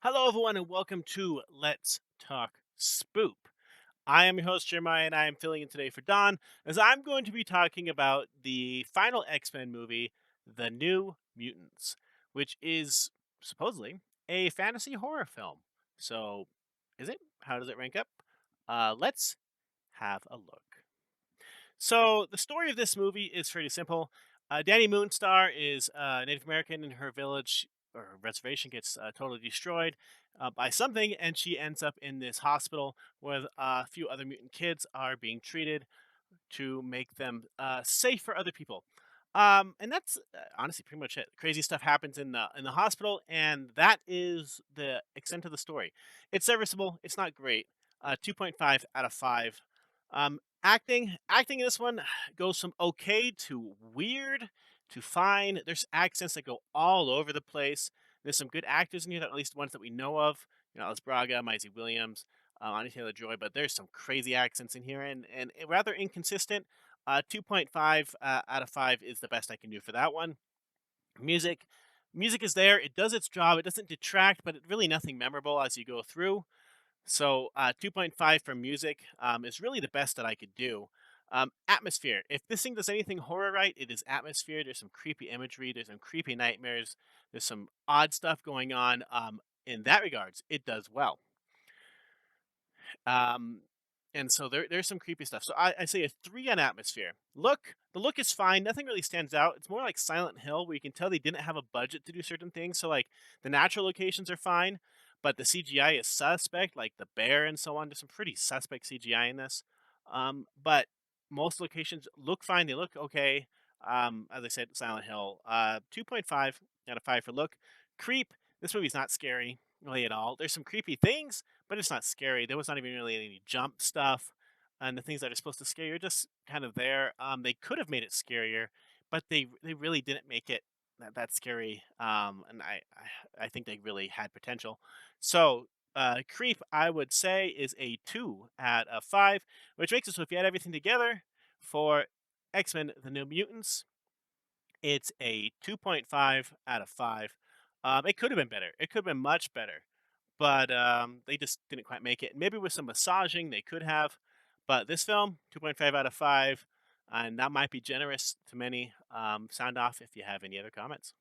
Hello, everyone, and welcome to Let's Talk Spoop. I am your host, Jeremiah, and I am filling in today for Don, as I'm going to be talking about the final X-Men movie, The New Mutants, which is supposedly a fantasy horror film. So, is it? How does it rank up? Let's have a look. So the story of this movie is pretty simple. Danny Moonstar is Native American, and her village or her reservation gets totally destroyed by something, and she ends up in this hospital where a few other mutant kids are being treated to make them safe for other people. And that's honestly pretty much it. Crazy stuff happens in the hospital, and that is the extent of the story. It's serviceable. It's not great. 2.5 out of 5. Acting in this one goes from okay to weird to fine. There's accents that go all over the place. There's some good actors in here, at least ones that we know of. Alice Braga, Maisie Williams, Anya Taylor Joy, but there's some crazy accents in here, and rather inconsistent. 2.5 out of 5 is the best I can do for that one. Music, music is there. It does its job. It doesn't detract, but it really nothing memorable as you go through. So 2.5 for music is really the best that I could do. Atmosphere. If this thing does anything horror right, it is atmosphere. There's some creepy imagery. There's some creepy nightmares. There's some odd stuff going on. In that regards, it does well. Um, and so there's some creepy stuff. So I say a 3 on atmosphere. The look is fine. Nothing really stands out. It's more like Silent Hill, where you can tell they didn't have a budget to do certain things. So like the natural locations are fine, but the CGI is suspect, like the bear and so on. There's some pretty suspect CGI in this. But most locations look fine. They look okay. As I said, Silent Hill. 2.5 out of 5 for look. Creep. This movie's not scary really at all. There's some creepy things, but it's not scary. There was not even really any jump stuff, and the things that are supposed to scare you are just kind of there. They could have made it scarier, but they really didn't make it that scary. And I think they really had potential. So Creep, I would say, is a 2 out of 5, which makes it so if you add everything together for X Men: The New Mutants, it's a 2.5 out of 5. It could have been better. It could have been much better, but they just didn't quite make it. Maybe with some massaging, they could have. But this film, 2.5 out of 5, and that might be generous to many. Sound off if you have any other comments.